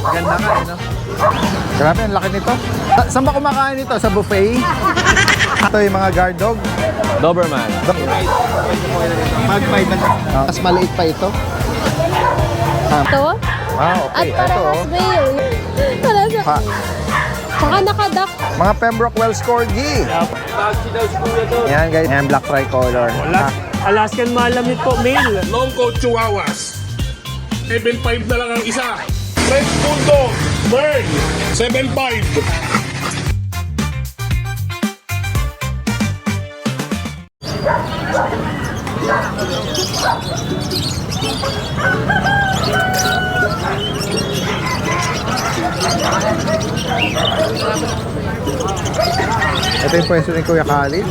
Ganda nga, no? Grabe, ang laki nito. Saan ba kumakain ito? Sa buffet? Ito yung mga guard dog. Doberman. Mag 5. Mas maliit pa ito. Ito? Okay. At parehas ba yun? Ha. Saka nakadak. Mga Pembroke Welsh Corgi. Yan guys. Yan, black tricolor. Alaskan Malamute po, male. Long coat Chihuahuas. 7.5 na lang ang isa. French Bulldog. Bird. 7.5. Ito yung pwesto ni Kuya Khalid.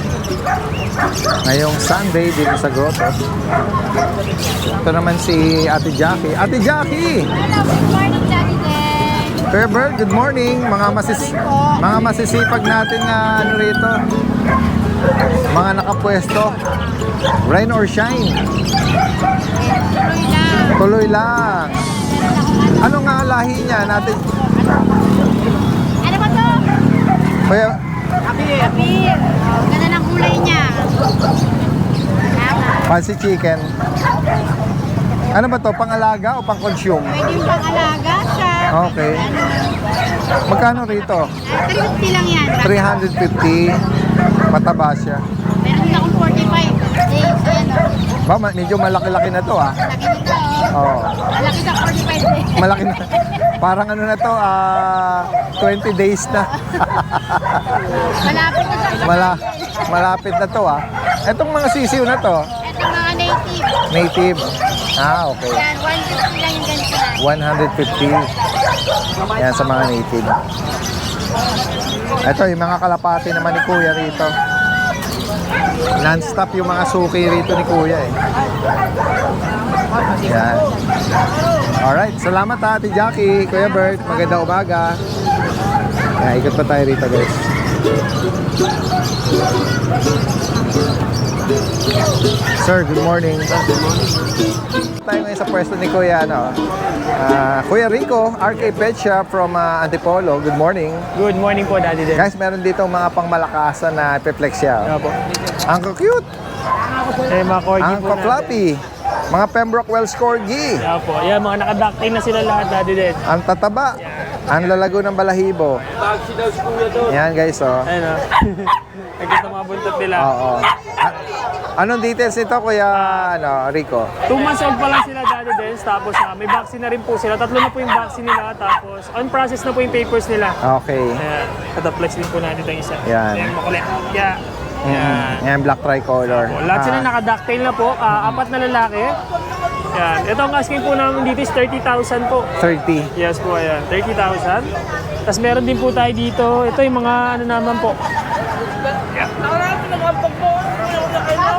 Ngayong Sunday dito sa grotto. Ito naman si Ate Jackie. Ate Jackie! Hello, good morning, Daddy Day. Kuya Bird, good morning. Mga masisipag natin na ano rito. Mga nakapwesto. Rain or shine. Tuloy lang. Ano nga ang lahi niya natin? Ano ba to? Kuya, Apir. Oh, ganda ng kulay niya. fancy chicken. Ano ba to? Pang-alaga o pang-consume? Pwede yung pang-alaga siya. Okay. Magkano rito? 350 lang yan. 350. Mataba siya. Meron din akong 45 days. Ayan o. Ba, medyo malaki-laki na to ah. Laki nito. Oo. Malaki na 45 days. Malaki na. Parang ano na to, 20 days na. Malapit na sa Malapit na to ah. Etong mga sisiw na to, Ito mga native. native. Okay. Yan, 150 lang yung ganito na. 150. Yan sa mga native. Ito, yung mga kalapati naman ni Kuya rito. Non-stop yung mga suki rito ni Kuya eh. Yan. Alright, salamat ha, Ate Jackie, Kuya Bert, maganda umaga. Yan, ikot pa tayo rito guys. Sir, good morning. Tayo ngayon sa pwesto ni Kuya, Kuya Rico, RK Pet Shop from Antipolo. Good morning. Good morning po, Daddy Day. Guys, meron dito mga pangmalakasan na peplexia. Opo. Ang cute, Mga corgi ang po natin. fluffy, mga Pembroke Welsh Corgi, Yan po. Yan, mga nakadactyl na sila lahat, Daddy Day. ang tataba, ang lalago ng balahibo. Yan guys, oh. Ayun o. Nagkita mga buntot nila. Oo. Anong details nito, Kuya Rico? 2 months old pa lang sila, Daddy Dens. Tapos may vaccine na rin po sila. 3 na po yung vaccine nila. Tapos on process na po yung papers nila. Okay. Ayan. Ito-flex din po natin itong isa. Yan. Ayan, makulit. Yeah. Yan, black tricolor. Lahat sila nakadactyl na po. 4 na lalaki. Yan. Ito ang asking po namin dito is 30,000 po. 30. Yes po, ayan. 30,000. Tapos meron din po tayo dito. Ito yung mga ano naman po.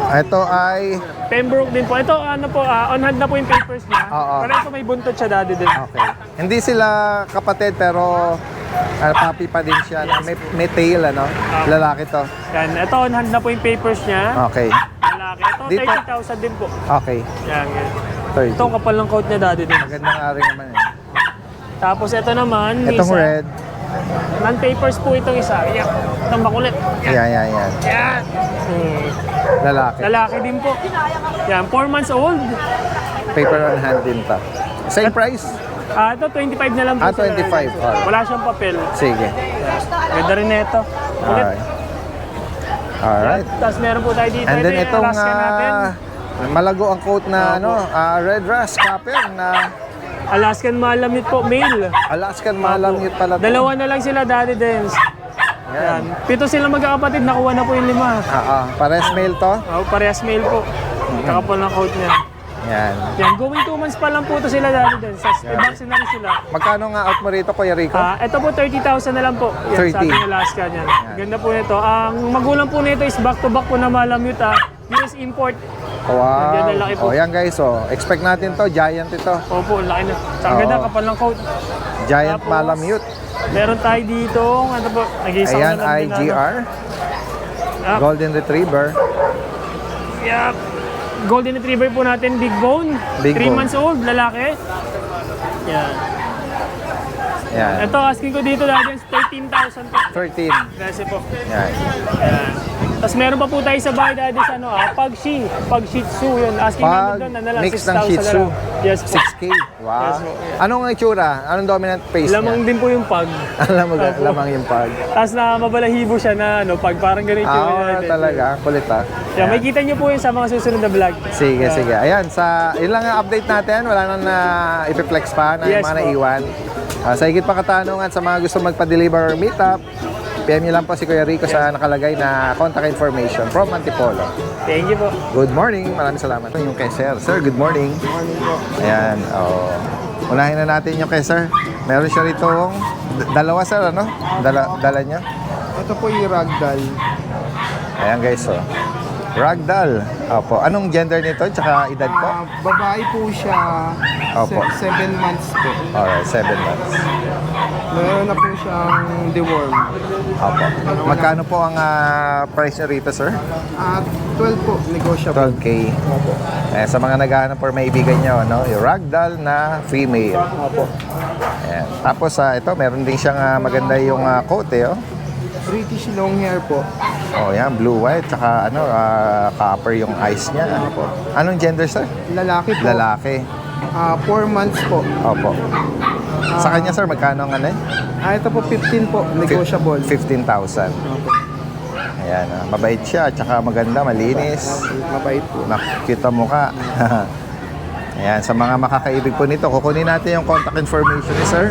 Ito ay... Pembroke din po. Ito ano po, on hand na po yung papers niya. Oo. Pero ito may buntot siya, Daddy din. Okay. Hindi sila kapatid pero papi pa din siya. May tail, ano? Lalaki to. Yan. Ito on hand na po yung papers niya. Okay. Lalaki. Ito Dito. 30,000 din po. Okay. Yan, yan. 30. Ito ang kapal ng coat niya, Daddy din. Maganda nga rin naman eh. Tapos ito naman, Itong isa. red. Non-papers po itong isa. Yan. Itong makulit. Yan. Yan. Lalaki. Lalaki din po. Yan, 4 months old. Paper on hand din pa. Same price? Ito 25 na lang po. 25. Sila. Wala siyang papel. Sige. Ganda rin na ito. Kulit. Alright. Tapos meron po tayo dito. And then ito yung itong Alaska natin. malago ang coat na red rust capper na Alaskan Malamute po, male. Alaskan Malamute pala to. Dalawa na lang sila, Daddy Dens. Yan. Yan. 7 sila magkakapatid, nakuha na po yung 5. Pares male to. Parehas male po. Kakapal ng coat niya. Yan. Yan, going 2 months pa lang po ito sila, Daddy Dens. May vaccine na rin sila. Magkano nga out mo rito, Kuya Rico? Ito po 30,000 na lang po. Yan, 30. sa ating Alaska niyan. Ganda po nito. Ang magulang po nito is back-to-back po na Malamute. US import. Wow. Yan, laki po. Yan guys, expect natin to, giant ito. Opo, laki na. Sa ganda, kapal ng coat. Giant Tapos, Malamute. Meron tayo dito, ano po, nag-iisang Ayan, na lang din, IGR. Yup. Golden Retriever. Yup. Golden Retriever po natin, big bone. Big 3 bone. months old, lalaki. Yan. Yan. Ito, asking ko dito natin 13,000 po. 13. Kasi po. Yan. Ayan. Tapos meron pa po tayo sa bahay dati sa ano, pag Shih Tzu yun. Asking namin doon, ano lang, Mix ng 6,000 Shih Tzu. na lang. Yes po. 6K. Wow. Yes, po. Anong itsura? Anong dominant face Lamang niya? din po yung pag. Lamang yung pag. Tapos na mabalahibo siya na ano, pag parang ganito yung natin. Talaga. Kulit ah. Yeah, may kita nyo po yun sa mga susunod na vlog. Sige, sige. Ayan, yun lang ang update natin. Wala nang na ipiflex pa na yung Yes, mga po. naiwan. Sa higit pa katanungan sa mga gusto magpa-deliver or meet up, PM nyo lang po si Kuya Rico sa nakalagay na contact information from Antipolo. Thank you po. Good morning. Maraming salamat. Yung kay Sir. Sir, good morning. Good morning po. Ayan. Oh. Unahin na natin yung kay Sir. Meron siya rito dalawa, Sir, ano? Dala niya. Ito po yung ragdoll. Ayan, guys, oh. Ragdoll. Opo. Anong gender nito? Tsaka edad po? Babae po siya. Opo. 7 months po. Alright, 7 months. Meron na po siyang deworm. Opo. Magkano po ang price nyo rito, sir? At 12 po, negotiable. 12K. Sa mga naghahanap for maibigan nyo, no? Yung ragdoll na female. Opo. Ayan. Tapos, ito, meron din siyang maganda yung coat, eh, oh. British long hair po. Oh, yan, blue, white, tsaka copper yung eyes niya. Ano po? Anong gender, sir? Lalaki po. Lalaki. 4 months po. Opo. Sa kanya, sir, magkano ang ano eh? Ito po 15 po, negotiable. 15,000. Opo. Ayan, mabait siya, tsaka maganda, malinis. Mabait po. Nakikita mo ka. Ayan, sa mga makakaibig po nito, kukunin natin yung contact information ni sir.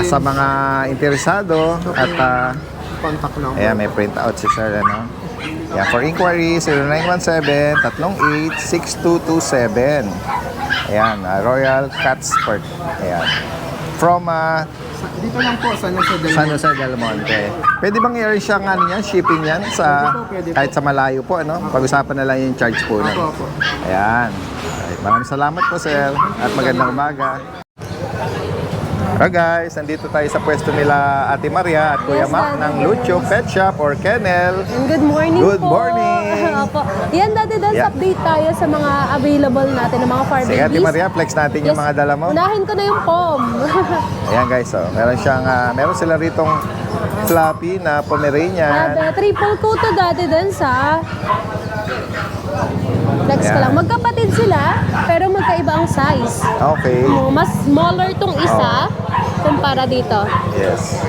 Sa mga interesado at Contact lang. ayan, may printout si sir, ano. Ayan, for inquiry, 0917-338-6227. Ayan, Royal Cat Sport. Ayan. From Dito lang po, San Jose del San Jose del Monte. Pwede bang i-arrange siyang ano yan, shipping yan sa Pwede po. kahit sa malayo po, ano? Pag-usapan na lang yung charge po nun. Opo, opo. Ayan. Alright, maraming salamat po, sir. At magandang umaga. Alright guys, nandito tayo sa pwesto nila Ate Maria at Kuya Yes, Mac Daddy ng Del. Lucho Pet Shop or Kennel. And good morning Good po. morning. Opo. Yan, Daddy Dance, Yeah. update tayo sa mga available natin ng mga fur Sige Ate babies. Maria, flex natin yung mga dala mo. Unahin ko na yung pom. Ayan guys, oh. Meron sila ritong floppy na Pomeranian. At triple coat to, Daddy Dance, ha? Flex ko Ayan. lang. Magkapatid sila, pero magkaiba ang size. Okay. Mas smaller tong isa kumpara dito. Yes.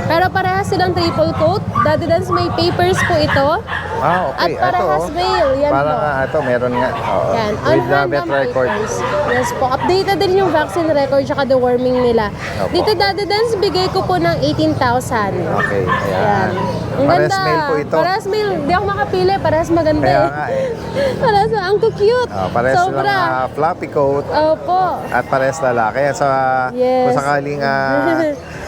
Pero parehas silang triple coat. Daddy Dance, may papers po ito. Okay. At parehas Ito, male. Yan parang po. ito, meron nga. Oo. Yan, With the on-hand vet ang record. papers. Yes po, updated din yung vaccine record tsaka the worming nila. Opo. Dito, Daddy Dance, bigay ko po ng 18,000. Okay, ayan. Yan. Ang Parehas ganda. male po ito. Parehas male. Hindi ako makapili. Parehas maganda Kaya eh. nga eh. Parehas, ang cute. Parehas Sobra. silang floppy coat Opo. at parehas lalaki. Yes. Kung sakaling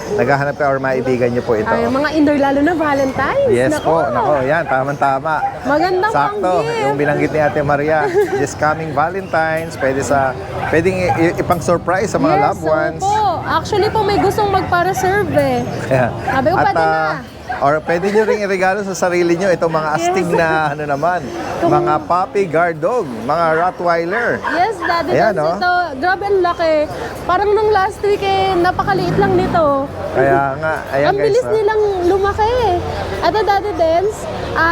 naghahanap ka or maibigan niyo po ito. Ay, mga indoor, lalo na Valentine's. Yes Nako. po, yan, tamang-tama. Magandang Sakto, pang-gift. yung binanggit ni Ate Maria, this coming Valentine's, pwedeng ipang surprise sa mga Yes, loved ones. opo. Actually po, may gustong magpa-reserve eh. Kaya, Sabi ko, pwede na. Or pwede nyo ring iregalo sa sarili nyo itong mga astig na ano naman, mga puppy guard dog, mga Rottweiler. Yes, Daddy Ayan, Dance, oh. ito. Grabe ang laki. Parang nung last week eh, napakaliit lang nito. Kaya nga, ayan Ang guys. bilis oh. nilang lumaki. Ito, Daddy Dance,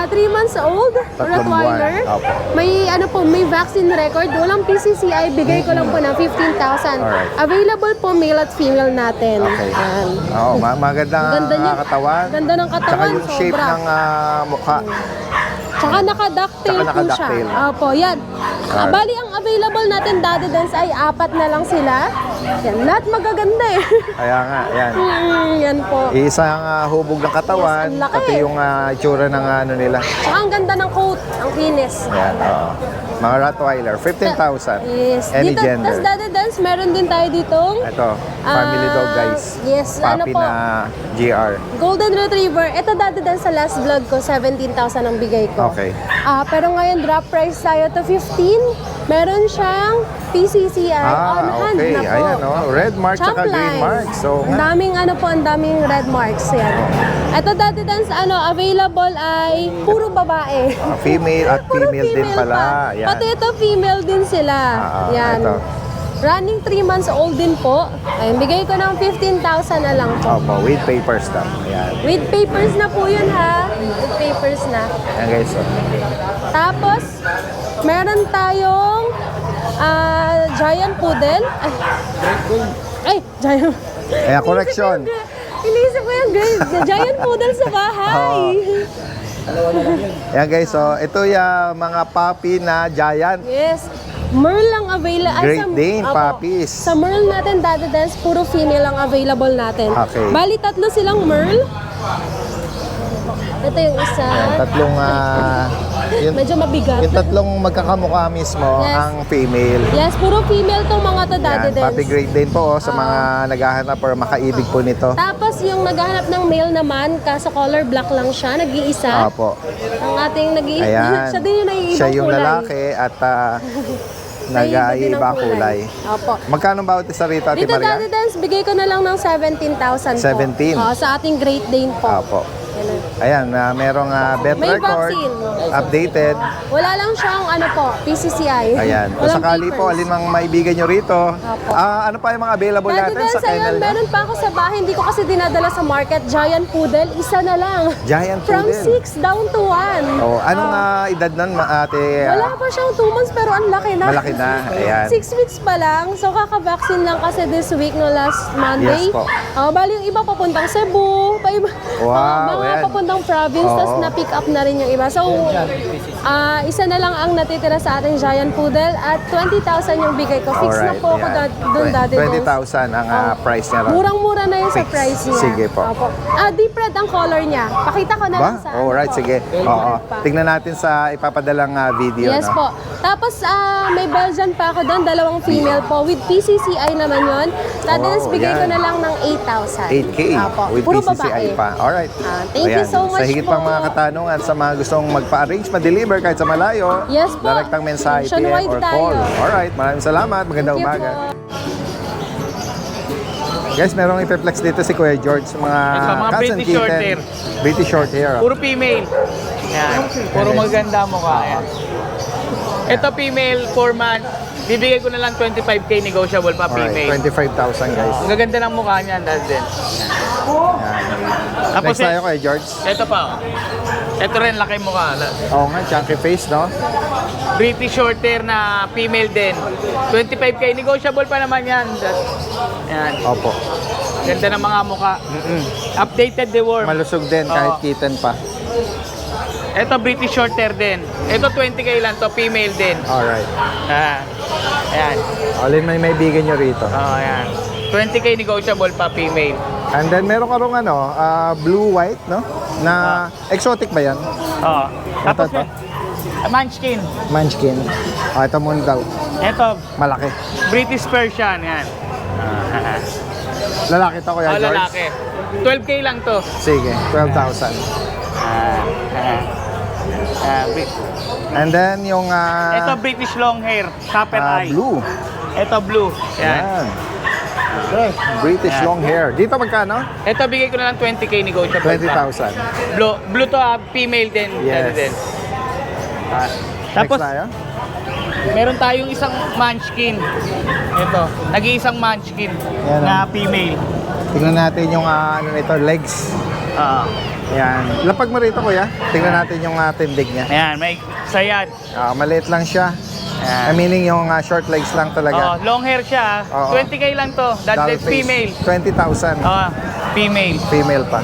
3 months old, Tatlong Rottweiler. buwan. Opo. May vaccine record. Walang PCCI, bigay ko lang po ng 15,000. Alright. Available po male at female natin. Okay. Ayan. Oo, magandang Ganda niya. katawan. Ganda ng katawan, Tsaka yung shape sobra. ng mukha. Tsaka naka-ducktail Tsaka po siya. naka-ducktail. Opo, yan. Alright. Bali, ang available natin, Daddy Dance, ay 4 na lang sila. Yan, lahat magaganda eh. Kaya nga, yan. Yan po. Isang hubog ng katawan, Yes, ang laki. pati yung itsura ng ano nila. Tsaka ang ganda ng coat, ang kinis. Yan, oo. Mga Rottweiler, 15,000. Yes. Any Dito, gender. tas Daddy Dance, meron din tayo ditong Ito, family dog guys. Yes, ano Puppy po. na GR. Golden Retriever. Ito, Daddy Dance, sa last vlog ko, 17,000 ang bigay ko. Okay. Pero ngayon, drop price tayo to 15. Meron siyang PCCI on hand okay. na po. Ayan, oh. Red mark Chop tsaka green line. mark. So, ang daming ang daming red marks yan. Ito, Daddy Dance, available ay puro babae. female at Puro female din pala. pa. Yan. Pati ito, female din sila. Yan. Ito. Running 3 months old din po. Ayun, bigay ko ng 15,000 na lang po. Opo, with papers lang. Ayan. With papers na po yun ha. With papers na. Ayan guys. Oh. Tapos, meron tayong giant poodle. Ay, giant. Ayan, correction. Inisip ko yung giant poodle sa bahay. Ayan guys, so ito yung mga puppy na giant. Yes. Merle lang available. Great Dane puppies. Sa Merle natin, Daddy Dance, puro female ang available natin. Okay. Bali, 3 silang Merle. Ito yung isa. Ayan, tatlong, Medyo mabigat. yung tatlong magkakamukha mismo Yes. ang female. Yes, puro female tong mga to, Daddy Ayan, Dance. puppy Great Dane po sa mga naghahanap or makaibig po nito. Tapos yung naghahanap ng male naman, kaso color black lang siya, nag-iisa. Opo. Ang ating nag-iisa. Ayan. Siya din yung naiibang Siya yung kulay. lalaki at Naiiba din ang nag-iiba kulay. Opo. Magkano bawat isa rito, Ate Dito, Maria? Daddy Dance, bigay ko na lang ng 17,000 po. 17? Sa ating Great Dane po. Opo. Ganun. Ayan, merong bet May record, vaccine. updated. Wala lang siyang ano po, PCCI. Ayan. Kung Walang sakali po, papers. alin mang maibigan nyo rito, Opo. ano pa yung mga available Daddy natin sa Dance, ayun, kennel? meron pa ako sa bahay. Hindi ko kasi dinadala sa market. Giant Poodle, isa na lang. Giant From Poodle. 6 down to 1. Oh, anong edad nun, Ate? Wala pa siyang 2 months pero ang laki na. Malaki na, ayan. 6 weeks pa lang. So kaka-vaccine lang kasi this week no last Monday. Yes po. Bali yung iba papuntang Cebu, Wow, mga ayan. papuntang province, Oo. tapos na-pick up na rin yung iba. So isa na lang ang natitira sa ating Giant Poodle at 20,000 yung bigay ko. Fix na po ako doon dati. 20,000 ang price niya. Murang-mura na yung sa Fix. price niya. Sige po. Opo. Deep red ang color niya. Pakita ko na Ba? lang sa Alright, po. sige. Deep Oo. red pa. Tingnan natin sa ipapadalang video. Yes no? po. Tapos may Belgian pa ako doon, 2 female po. With PCCI naman yun. Tapos bigay ko yan. na lang ng 8,000. 8K Apo. with Puro PCCI babae. pa. Alright. Thank you so much Sa higit pang po. mga katanungan sa mga gustong magpa-arrange, ma-deliver kahit sa malayo, Yes po. direktang mensahe, PM Nationwide or tayo. call. Alright, maraming salamat. Magandang Thank you umaga. po. Guys, merong ipeplex dito si Kuya George sa mga Ito, mga cats and British short kitten. hair. British short hair. Puro female. Yan. Puro maganda mukha. Yan. Ito female, 4 months. Bibigay ko na lang 25K negotiable pa Alright, female. 25,000 guys. Ang gaganda ng mukha niyan, dahil din. Tapos Next tayo Kuya George. ito pa. Ito rin, laki mukha. Oo nga, chunky face, no? British short hair na female din. 25K, negotiable pa naman yan. Yan. Opo. Ganda ng mga mukha. Updated the worm. Malusog din kahit Oo. kitten pa. Ito British short hair din. Ito 20K lang to, female din. Alright. Ayan. Alin may bigan nyo rito. Ayan. 20K negotiable pa, female. And then meron ka rong blue-white, no? Na exotic ba yan? Oo. Tapos Ito. Munchkin. Munchkin. Ito muna daw. Ito, Malaki. British Persian. Yan. Lalaki to Kuya George? lalaki. 12K lang to. Sige, 12,000. And then yung Ito British long hair. Copper eye. blue. Ito blue. Yan. Yan. Okay. British Yan. long hair. Dito magkano? Ito bigay ko na lang 20K negotiable pa. 20,000. Blue to female din. Yes. Ano din. Next Tapos, tayo. meron tayong isang munchkin. Ito, nag-iisang munchkin Yan, na female. Tingnan natin yung nito, legs. Yan. Lapag mo rito kuya. Tingnan natin yung tindig niya. Ayan, may sayad. Maliit lang siya. Ayan. Meaning yung short legs lang Oh, talaga. long hair siya. Oo. 20K lang to. That's Doll it, face. female. 20,000. Female. Female pa.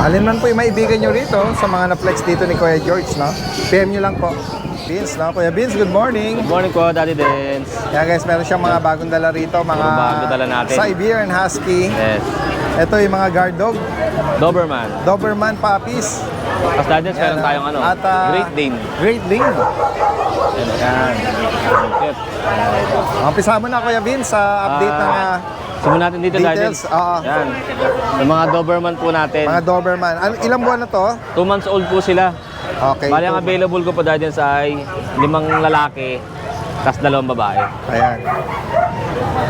Alin man po yung maibigan nyo rito sa mga na-flex dito ni Kuya George, no? PM nyo lang po. Vince, no? Kuya Vince, good morning. Good morning po, Daddy Dance. Yan guys, meron siyang mga bagong dala rito. Mga Puro bago dala natin. Siberian Husky. Yes. Ito yung mga guard dog. Doberman. Doberman puppies. Tapos Daddy Dance, meron tayong At, Great Dane. Great Dane. Yan. Cute. Umpisa mo na Kuya Vince sa update ng Simulan natin dito, Daddy details. Dance. Oo. Yan. Yung mga Doberman po natin. Mga Doberman. Ilang buwan na to? 2 months old po sila. Okay. Bali, ang available ko po, Daddy Dance, ay 5 lalaki, tapos 2 babae. Ayan.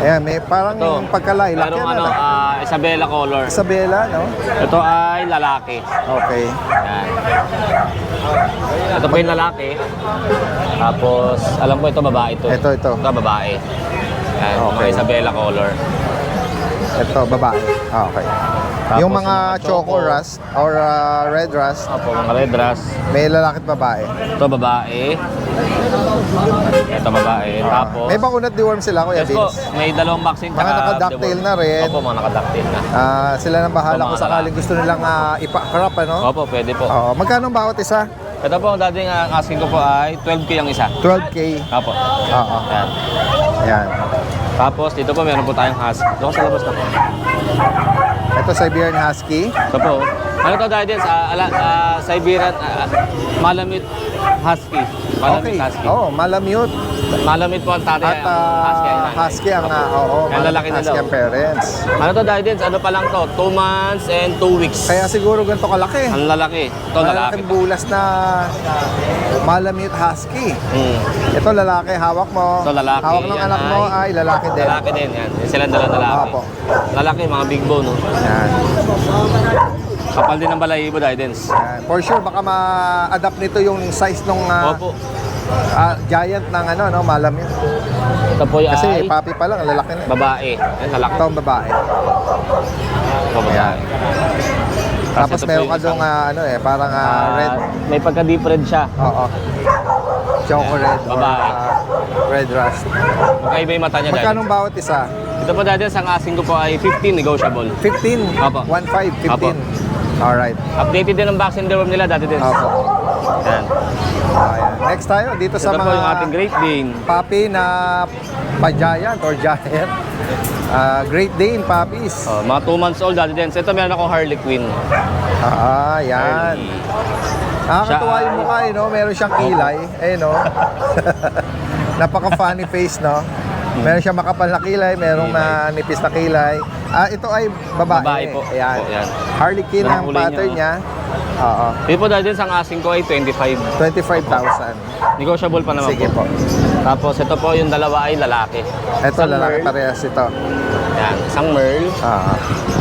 Ayan, may parang Ito. pagka-lilac Merong yan. Isabella color. Isabela, no? Ito ay lalaki. Okay. Yan. Ito po yung lalaki. Tapos, alam ko ito babae ito. Ito. Ito babae. Yan, Okay. mga Isabela color. Ito, babae. Okay. Tapos Yung mga yung mga choco choco. rust or red rust, Opo, mga red rust. may lalaki at babae. Ito babae. Ito babae. Tapos, May bakunat deworm sila, Kuya yes po, Vince. may dalawang vaccine. Mga tsaka naka-ducktail deworm. na rin. Opo, mga naka-ducktail na. Sila nang bahala Ito, kung mga sakaling gusto nilang ipa-crop, ano? Opo, pwede po. Oo. Magkano ang bawat isa? Ito po, ang dating asking ko po ay 12K ang isa. 12K. Opo. Oo. Yan. Ayan. Tapos, dito po meron po tayong husky. Doon sa labas na po. Ito, Siberian Husky. Ito po. Ano to dahil din sa Siberian Malamute Husky. Malamute Okay. Husky. Oo, malamute. Malamute po ang tatay. At ang husky ang, Kaya lalaki na husky daw. ang parents. Ano to dahil din? Ano pa lang to? 2 months and 2 weeks. Kaya siguro ganito kalaki. Ang lalaki. Ito lalaki. Malaking bulas na malamute husky. Hmm. Ito lalaki, hawak mo. Ito lalaki. Hawak ng Yan anak mo ay lalaki din. Lalaki din yan. Yan sila lalaki. Opo. Lalaki, mga big bone. No? Yan. Kapal din ng balahibo dahil din. Yan. For sure, baka ma-adapt nito yung size ng Opo. giant ng malamute. Ito po ay Kasi papi pa lang, lalaki na. babae. Yan, lalaki. Ito ang babae. Ito babae. Ayan. Tapos ito po meron yung ka doon parang red. May pagka-deep red siya. Oo. Choco red or Babae. red rust. Magkaiba yung mata niya dahil. Magkano bawat isa? Ito po dahil ang asking ko po ay 15 negotiable. 15. Opo. 1.5, 15. Opo. Alright. Updated din ang vaccine deworm nila dati din. Opo. Yan. Ayan. Next tayo, dito sa Ito po mga yung ating Great Dane. puppy na pa-giant or giant. Great Dane puppies. Oh, mga 2 months old dati din. So, ito meron akong Harley Quinn. Yan. Nakakatuwa Siya yung mukha, no? Meron siyang kilay. No? Napaka-funny face, no? Meron siyang makapal na kilay, merong na nipis na kilay. Ito ay babae. Babae po. Ayan. Opo, yan. Harley Quinn Yan ang ang kulay pattern niya, niya. Oo. Ito po dahil din ang asking ko ay 25. 25,000. Negotiable pa naman Sige po. Tapos ito po yung dalawa ay lalaki. Ito, Isang lalaki Merle. parehas ito. Yan. Isang Merle.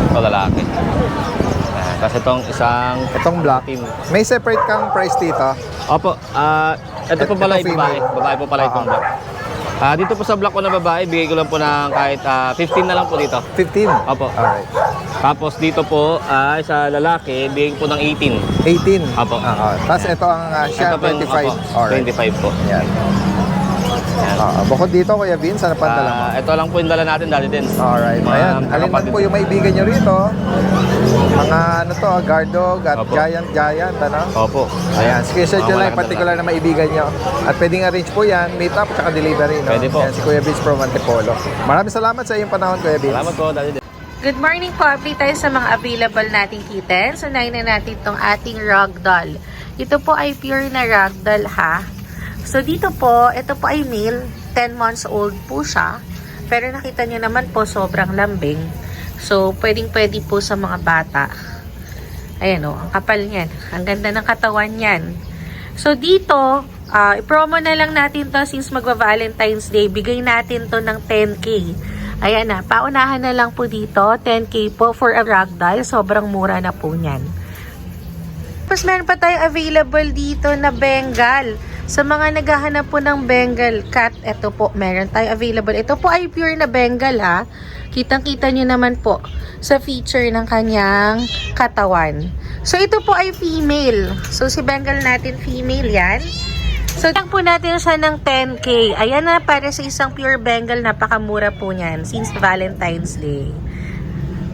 Ito lalaki. Yan. Tapos itong isang Itong black. team. May separate kang price dito. Opo, ito po pala Ito yung babae. female. Babae po pala itong black. Dito po sa black ko na babae, bigay ko lang po ng kahit 15 na lang po dito. 15. Opo. Alright. Tapos dito po sa lalaki, bigay ko po ng 18. 18. Apo. Tapos ito ang siya, Ito po yung- 25. opo, Alright. 25 po. Yan. Yan. Bukod dito, Kuya Vince, ano pa ang dala mo? Ito lang po yung dala natin dati din. Alright. Ayan. Alin man po yung maibigan nyo rito. Mga guard dog at Opo. giant, ano? Opo. Ayan. Schedule nyo Wala lang kang particular na maibigan nyo. At pwedeng arrange po yan, meet up at delivery. No? Pwede po. Yan, si Kuya Vince from Antipolo. Maraming salamat sa iyong panahon, Kuya Vince. Salamat po dati din. Good morning po. Update tayo sa mga available nating kittens. Unahin na natin itong ating ragdoll. Ito po ay pure na ragdoll ha. So dito po, ito po ay male. 10 months old po siya. Pero nakita nyo naman po, sobrang lambing. So, pwedeng-pwede po sa mga bata. Ayan o, ang kapal niyan. Ang ganda ng katawan niyan. So, dito, i-promo na lang natin to since magva-Valentine's Day. Bigay natin to ng 10K. Ayan na, paunahan na lang po dito. 10K po for a ragdoll. Sobrang mura na po niyan. Tapos meron pa tayong available dito na Bengal. Sa mga naghahanap po ng Bengal cat, ito po, meron tayo available. Ito po ay pure na Bengal ha. Kitang-kita nyo naman po sa feature ng kanyang katawan. So ito po ay female. So si Bengal natin female yan. So lang po natin siya ng 10K. Ayan na, para sa isang pure Bengal, napakamura po niyan since Valentine's Day.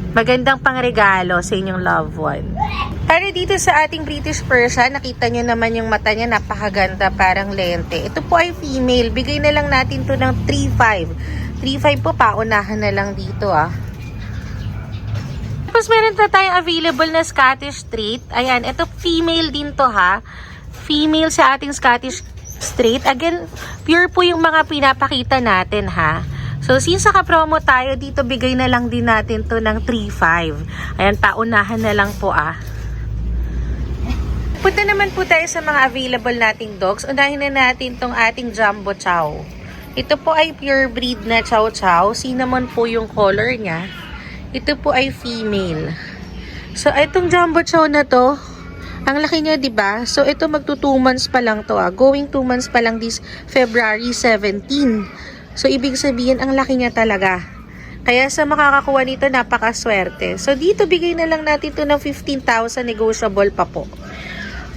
Magandang pangregalo sa inyong loved one. Para dito sa ating British Persian, nakita nyo naman yung mata niya, napakaganda, parang lente. Ito po ay female. Bigay na lang natin to ng 3.5. 3.5 po, paunahan na lang dito ah. Tapos meron na tayong available na Scottish Straight. Ayan, ito female din to ha. Female sa ating Scottish Straight. Again, pure po yung mga pinapakita natin ha. So, since naka-promo tayo, dito bigay na lang din natin to ng 3.5. Ayan, paunahan na lang po ah. Punta naman po tayo sa mga available nating dogs. Unahin na natin tong ating Jumbo Chow. Ito po ay pure breed na Chow Chow. Cinnamon po yung color niya. Ito po ay female. So, itong Jumbo Chow na to, ang laki niya, diba? So, ito magto 2 months pa lang to ah. Going 2 months pa lang this February 17. So, ibig sabihin, ang laki niya talaga. Kaya sa makakakuha nito, napakaswerte. So, dito bigay na lang natin ito ng 15,000 negotiable pa po.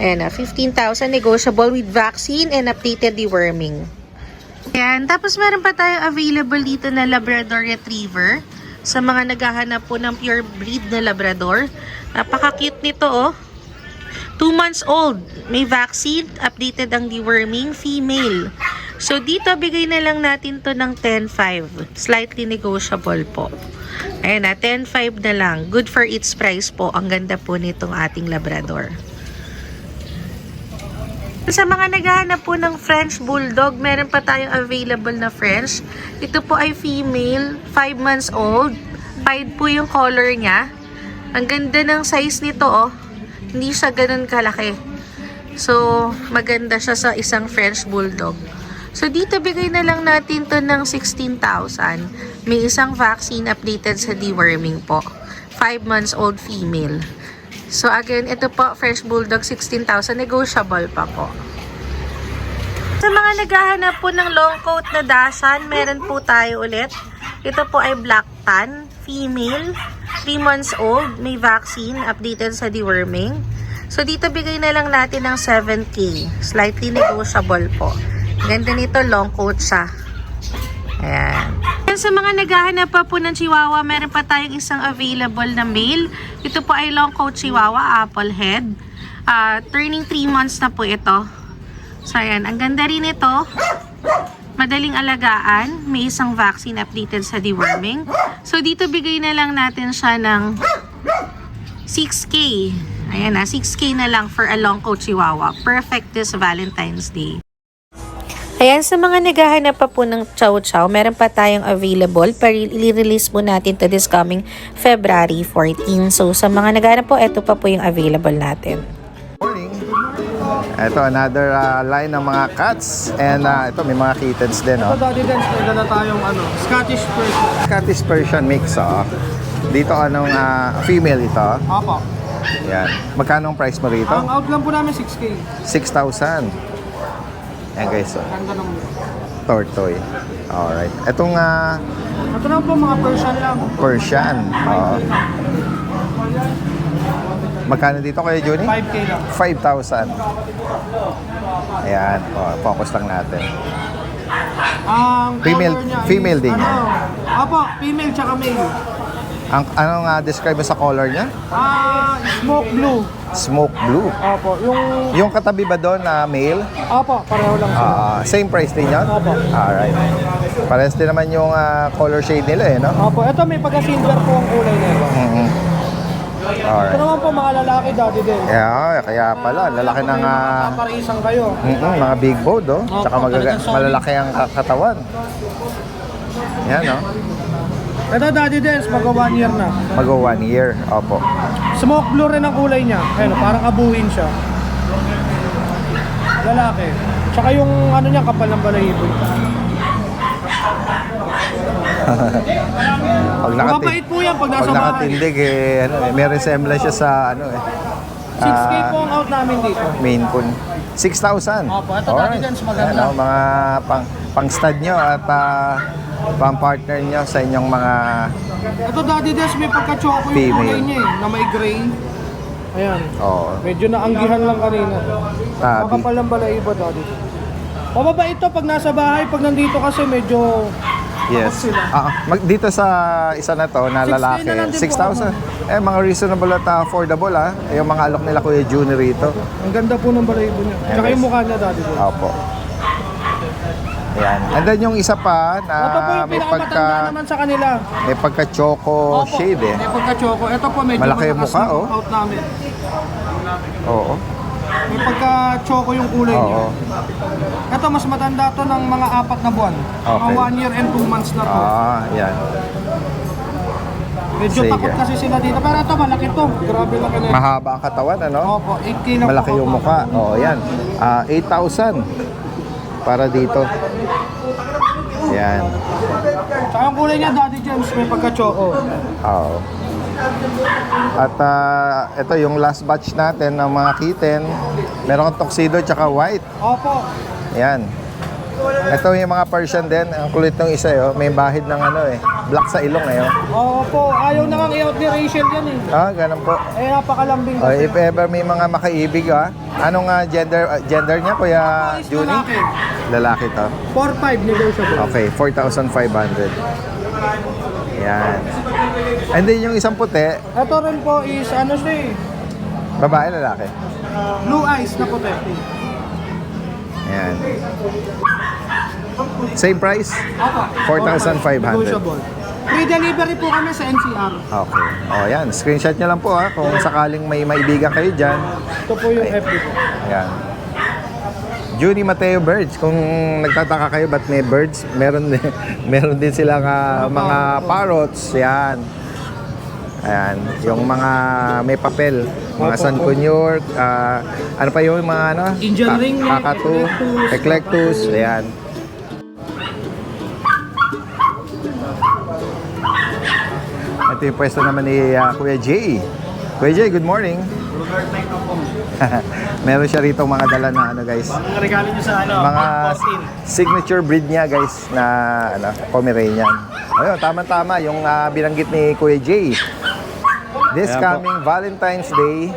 Ayan na, 15,000 negotiable with vaccine and updated deworming. Ayan, tapos meron pa tayong available dito na Labrador Retriever. Sa mga naghahanap po ng pure breed na Labrador. Napaka-cute nito, oh. 2 months old. May vaccine, updated ang deworming, female. So, dito, bigay na lang natin to ng 10,500. Slightly negotiable po. Ayan na, 10,500 na lang. Good for its price po. Ang ganda po nitong ating Labrador. Sa mga naghahanap po ng French Bulldog, meron pa tayong available na French. Ito po ay female, 5 months old. Pied po yung color niya. Ang ganda ng size nito, oh. Hindi siya ganun kalaki. So, maganda siya sa isang French Bulldog. So, dito bigay na lang natin to ng 16,000. May isang vaccine updated sa deworming po. 5 months old female. So, again, ito po, French Bulldog, 16,000. Negotiable pa po. Sa mga naghahanap po ng long coat na Dachshund, meron po tayo ulit. Ito po ay Black Tan, female, 3 months old. May vaccine, updated sa deworming. So, dito bigay na lang natin ng 7K. Slightly negotiable po. Ganda nito, long coat siya. Ayan. Sa mga naghahanap pa po ng Chihuahua, meron pa tayong isang available na male. Ito po ay long coat Chihuahua, apple head. Turning 3 months na po ito. So, ayan. Ang ganda rin ito. Madaling alagaan. May isang vaccine updated sa deworming. So, dito bigay na lang natin siya ng 6K. Ayan na, 6K na lang for a long coat Chihuahua. Perfect this Valentine's Day. Ayan, sa mga naghahanap pa po ng Chow Chow, meron pa tayong available. Pero i-release po natin to this coming February 14. So, sa mga naghahanap po, ito pa po yung available natin. Morning. Ito, another line ng mga cats. And ito, may mga kittens din, oh. Ito, Daddy Dance, may dala tayong Scottish Persian. Scottish Persian mix, oh. Dito, anong female ito? Opo. Yan. Magkano ang price mo rito? Ang out lang po namin 6K. 6,000. Ayan guys, oh. Ganda ng Tortoy. Alright. Itong ito na po, mga Persian lang. Persian. Oh. Magkano dito kayo, Juni? 5K lang. 5,000. Ayan. Oh, focus lang natin. Ang Female- color niya female is, din yan? Opo, female tsaka male. Anong describe mo sa color niya? Smoke blue. Smoke blue. Opo, Yung katabi ba doon na male? Opo, pareho lang sila. Same price din yun? Opo. Alright. Parehas din naman yung color shade nila eh, no? Opo, ito may pagka-silver po ang kulay nito. Mm-hmm. Ito Alright. naman po mga lalaki, Daddy din. Kaya pala, lalaki ng Paparisan kayo. mga big bone, oh. Tsaka talagang solid. malalaki ang katawan. Yan, no? Ito, Daddy Dance, mag 1 year na. Mag 1 year. Opo. Smoke blue rin ang kulay niya. Ayun, parang abuhin siya. Lalaki. Tsaka yung ano niya, kapal ng balahibo. Mabait po yan pag nasa pag bahay. nakatindig, may resemblance siya sa 6K po ang out namin dito. Maine Coon. 6,000. Opo, ito, Daddy Dance, maganda. Ayan, mga pang-stud nyo at pang-partner nyo sa inyong mga Ito, Daddy Dance, may pagka-choco yung Female. kulay niya na may gray. Ayan. Medyo naanggihan lang kanina. tabi. Makapal ng balahibo, Daddy. Pababa ito pag nasa bahay, pag nandito kasi medyo Yes. sila. Dito sa isa na to na 6K lalaki, na lang din po 6,000. Mga reasonable at affordable Yung mga alok nila Kuya Junior rito. Ang ganda po ng balahibo niya. Tsaka yung mukha niya, Daddy. Opo. Ayan. And then yung isa pa na Ito po yung may pinakamatanda naman sa kanila. may pagka-choco Opo, shade may pagka-choco. Ito po medyo Malaki yung malakas mukha, na oh. out namin. Oo. May pagka-choco yung kulay niya. Oo. Ito mas matanda to ng mga 4 na buwan. Okay. Mga 1 year and 2 months na to. Yan. Medyo sige. takot kasi sila dito. Pero ito malaki to. Grabe laki na. Mahaba ang katawan, ano? Opo, 8K na Malaki po. yung mukha. Yan. 8,000 para dito. Yan. Tsaka ang kulay niya, Daddy James, may pagka-choco. Oo. At ito yung last batch natin ng mga kitten. Meron kang tuxedo tsaka white. Opo. Yan. Ito yung mga Persian din. Ang kulit ng isa, oh. May bahid ng ano eh. Black sa ilong eh. Oh. Oo po, ayaw na kang i-out ni Rachel yan eh. Ah, ganun po. Eh, napakalambing Oh, kasi. if ever may mga makaibig, ah. Anong gender niya, Kuya Is Juni? lalaki. Lalaki to. 4-5 negotiable. Okay, 4,500. Yan. And then yung isang puti, Ito rin po is ano siya eh, babae, lalaki. blue eyes na puti. Yan. Same price? 4,500. Negotiable. Free delivery po kami sa NCR. Okay. O yan, screenshot nyo lang po ha kung sakaling may maibigan kayo dyan. Ito po yung FB po. Yan. Junie Mateo Birds. Kung nagtataka kayo ba't may birds, meron din, meron din silang mga parrots. Yan. Ayan, yung mga may papel, mga sanconure, ano pa yung mga ano? Indian ring, kakatu, eclectus, ayan. Ito yung pwesto naman ni Kuya Jay. Kuya Jay, good morning. Meron siya rito mga dala na ano guys. Mga regalo nyo sa ano, Mga signature breed niya guys na ano, Pomeranian. Ayun, tama-tama yung binanggit ni Kuya Jay. This coming Valentine's Day,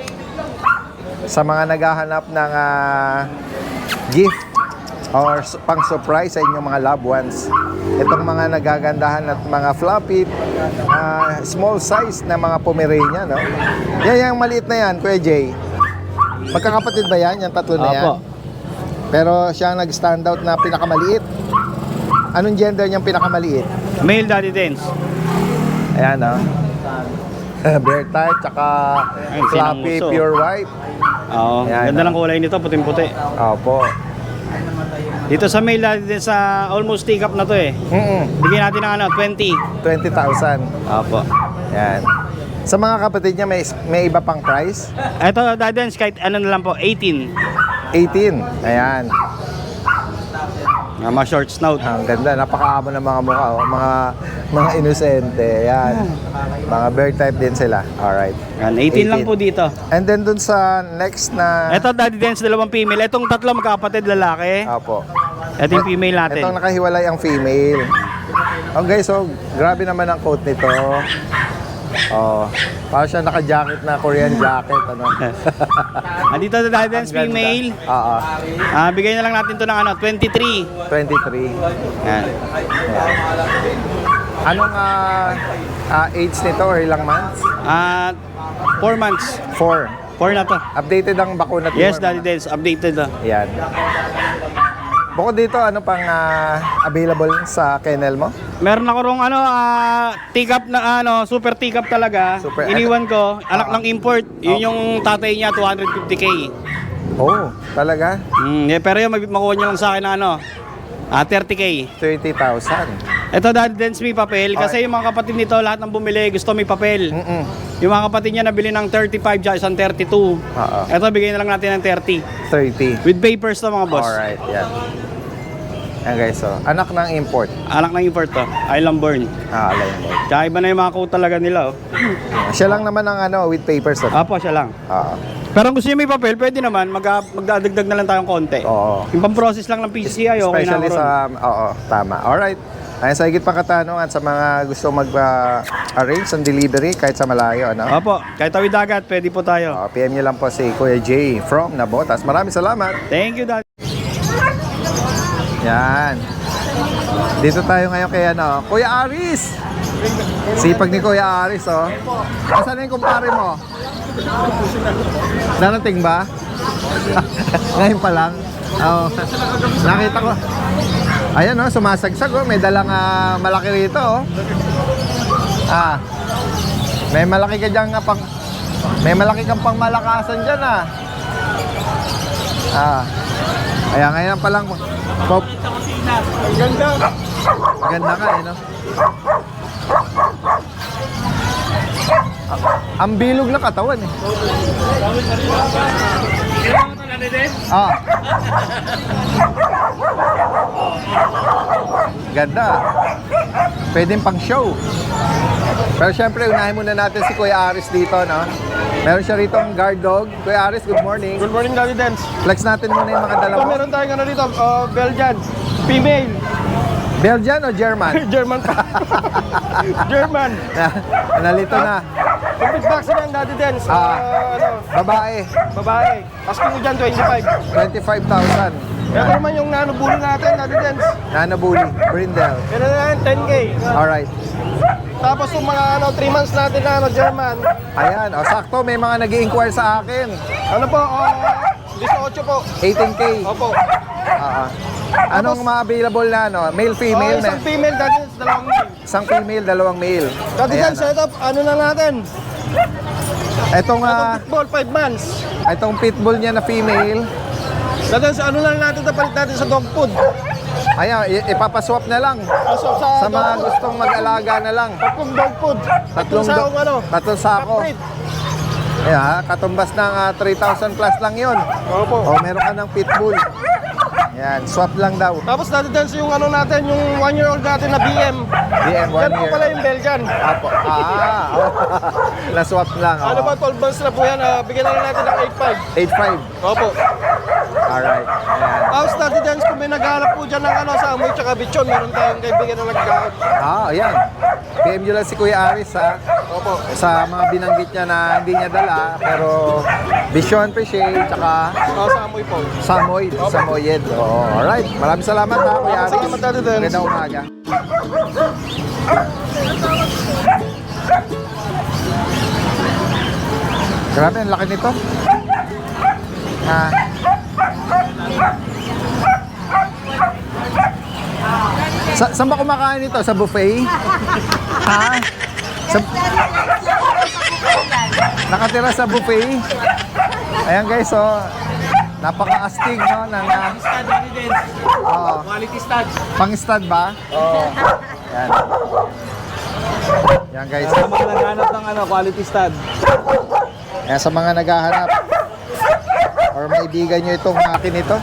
sa mga naghahanap ng gift or pang-surprise sa inyong mga loved ones, itong mga nagagandahan at mga fluffy, small size na mga Pomeranian, no? Yan yung maliit na yan, Kuya Jay. Magkakapatid ba yan? Yung tatlo na yan? Opo. Pero siya ang nag-stand out na pinakamaliit. Anong gender niyang pinakamaliit? Male Daddy Dance. Ayan, no? Bear type, tsaka Ayun, fluffy, sinamuso. pure white. Oo, Ayan, ganda no? ng kulay nito, puting-puti. Opo. Dito sa male Daddy Dance, almost take up na to eh. Bigyan natin ng ano, 20. 20,000. Opo. Yan. Sa mga kapatid niya, may iba pang price? Ito Daddy Dance, kahit ano na lang po, 18. 18. Ayan. Mga short snout. Ang ganda. Napakaamo ng mga mukha. Oh. Mga inosente. Ayan. Mga bear type din sila. Alright. Yan, 18 lang po dito. And then dun sa next na... Ito Daddy Dance, dalawang female. Itong tatlo magkakapatid lalaki. Opo. Ito yung female natin. Itong nakahiwalay ang female. Okay, so grabe naman ang coat nito. Oh, para siya naka-jacket na Korean jacket, ano. Andito na Daddy Dance, female. Oo. Bigay na lang natin to ng ano, 23. 23. Yan. Anong age nito or ilang months? 4 months. 4. 4 na to. Updated ang bakuna. Yes, Daddy Dance, updated na. Yan. Bukod dito, ano pang available sa kennel mo? Meron ako rong ano, take-up na ano, super take-up talaga. Super- Iniwan ko, anak ng import. Yun yung tatay niya, 250k. Oh, talaga? Pero yun, makuha niya lang sa akin na ano, 30k. 30,000. Ito Daddy Dance may papel kasi yung mga kapatid nito lahat ng bumili gusto may papel. Yung mga kapatid niya nabili ng 35 tsaka isang 32. Ito bigay na lang natin ng 30. 30. With papers to mga boss. Alright, yan. Yan guys, so anak ng import. Anak ng import to, Island born. Alay mo. Tsaka iba na yung mga coat talaga nila. Oh. Siya lang naman ang ano, with papers. Apo, siya lang. Pero kung gusto niyo may papel, pwede naman. Magdadagdag na lang tayong konti. Oo. Yung pang-process lang ng PCCI, okay na Especially ako ron. sa, oo, tama. Alright. Ayun, sa higit pang katanungan sa mga gusto mag-arrange ng delivery kahit sa malayo, ano? Opo, kahit tawid dagat, pwede po tayo. PM nyo lang po si Kuya Jay from Nabotas. Maraming salamat. Thank you, Daddy. Yan. Dito tayo ngayon kay ano, Kuya Aris. Sipag ni Kuya Aris, oh. Asan na yung kumpare mo? Darating ba? Ngayon pa lang. Oh. Nakita ko. Ayan, oh, sumasagsag, oh. May dalang malaki rito, oh. May malaki ka dyan pang... May malaki kang pang malakasan dyan, Ayan, ngayon pa lang. Pop. Ganda. Ganda ka, no? Ang bilog na katawan, eh. Ganda. Pwedeng pang show. Pero syempre, unahin muna natin si Kuya Aris dito, no? Meron siya rito ang guard dog. Kuya Aris, good morning. Good morning, Daddy Dance. Flex natin muna yung mga dala Ito, mo. meron tayong ano dito, Belgian. Female. Belgian o German? German pa. German. Nalito na. Complete vaccine ang Daddy Dens. Babae, Babae. Asking mo dyan, 25. 25,000. Ito naman yung nanobuli natin, Daddy Dens. Nanabuli, Brindle. Ito na yan, 10K. Alright. Tapos yung mga 3 months natin na German. Ayan, sakto, may mga nag-i-inquire sa akin. Ano po, 18 po. 18K. Opo. Anong mga-available na, no? Male, female? Isang female, Daddy Dens, dalawang male. Isang female, dalawang male. Daddy Ayan, Dens, ito, ano na natin? Itong, Pitbull, 5 months. itong pitbull niya na female. Daddy Dens, ano lang natin, tapalit natin sa dog food. Ayan, ipapaswap na lang. Pasok Sa dog mga food. gustong mag-alaga na lang. Tatlong dog food. Tatlong sakong Tatlong sako. Kaprit. Ayan, katumbas ng 3,000 plus lang yun. Opo. O, meron ka ng pitbull. Yan, swap lang daw. Tapos Daddy Dens, yung ano natin, yung 1-year-old natin na BM. BM, 1 Yan po year. pala yung Belgian. Apo. Na-swap lang. Ano ba, 12 months na po yan. Bigyan na lang natin ng 8.5. 8.5. Opo. Alright. Ayan. Tapos Daddy Dens, kung may naghahanap po dyan ng sa amoy tsaka bichon, meron tayong kaibigan na naghahanap. Ayan. PM nyo lang si Kuya Aris, ha? Opo. Sa mga binanggit niya na hindi niya dala, pero Vision Appreciate, tsaka Sa amoy po. Samoy, Samoyed. Oo, alright. Maraming salamat, ha, Kuya Aris. Salamat, Daddy Dens. Magandang umaga. Grabe, ang laki nito. Saan ba kumakain ito? Sa buffet? Ha? Nakatira sa buffet? Ayan guys, napaka-astig, no? Quality stud. Pang-stud ba? Oo. Yan. Yan guys. Sa mga naghanap ng quality stud. Yan sa mga naghahanap. Or maibigan nyo itong akin ito.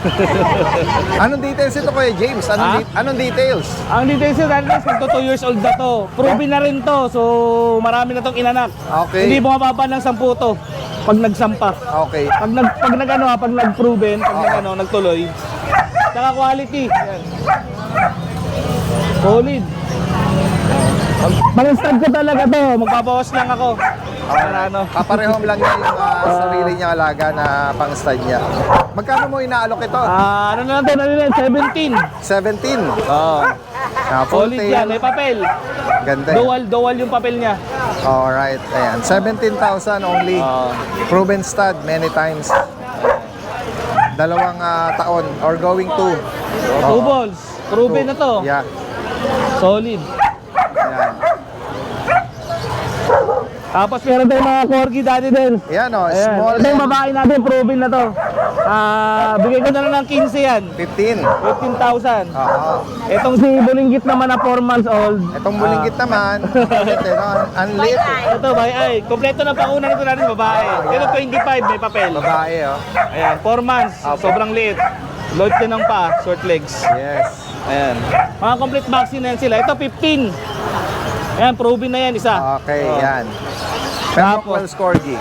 Anong details ito, Kuya James? Anong details? Ang details nyo, Daddy Dens, magto 2 years old na to. Proven na rin to, so marami na tong inanak. Okay. Hindi bumababa ng 10 to pag nagsampa. Okay. Pag nag-proven, nagtuloy. Saka quality. Yan. Solid. Pang-stud ko talaga to, magpapawas lang ako. Kaparehong lang niya yung sarili niya alaga na pang-stud niya. Magkano mo inaalok ito? Ano na lang to, 17. 17. Oo. Full Solid yan, may tail. papel. Ganda eh. Dual yung papel niya. Alright, ayan. 17,000 only. Proven stud many times. 2 taon or going to. 2 balls. Proven na to. Yeah. Solid. Ayan. Tapos meron tayong mga corgi, Daddy Dens. Ayan o, Ayan. small Ito yung babae natin, proven na to. Bigay ko na lang ng 15 yan. 15. 15,000. Oo. Itong si Bulinggit naman na 4 months old. Itong bulinggit naman, unlit eh. Ito, ay, kompleto na pauna nito natin, babae. Ito 25, may papel. Babae oh. Ayan, 4 months, sobrang liit. Load din ng paa, short legs. Yes. Ayan. Mga complete vaccine na yan sila. Ito 15. Ayan, proven na yan, isa. Okay, Oh. yan. Tapos- Pembrokewell Corgi.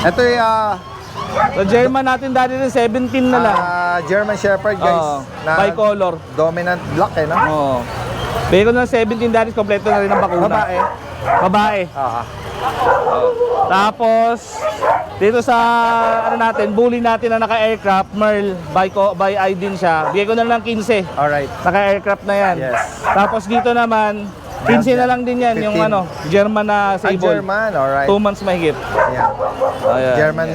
Ito yung So, German natin dati rin, 17 na lang. German Shepherd guys. Oo, bicolor. Dominant black eh, no? Oo. Bigay ko na 17 dati, kompleto na rin ang bakuna. Babae. Babae. Tapos, dito sa natin, bully natin na naka-aircraft, Merl, by ID din siya. Bigay ko na lang 15. Alright. Naka-aircraft na yan. Yes. Tapos dito naman, 15 na lang din yan, yung 15. German na sable. German, alright. 2 months mahigit. Yan. Ayan. German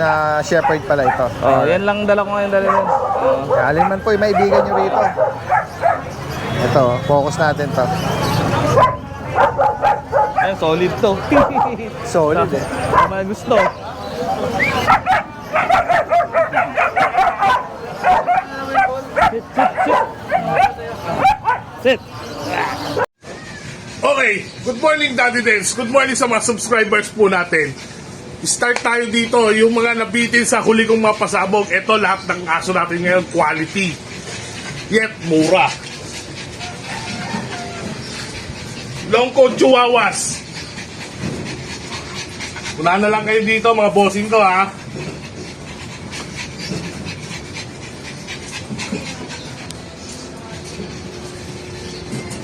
Shepherd pala ito. Oh, yan lang dala ko ngayon dali. Alin man po yung maibigan nyo rito. Ito, focus natin to. Ayun, solid to. Solid eh. May gusto. Sit. Okay, good morning Daddy Dens. Good morning sa mga subscribers po natin. Start tayo dito, yung mga nabitin sa huli kong mga pasabog. Ito lahat ng aso natin ngayon, quality. Yet, mura. Long coat chihuahuas. Unahan na lang kayo dito, mga bossing ko ha.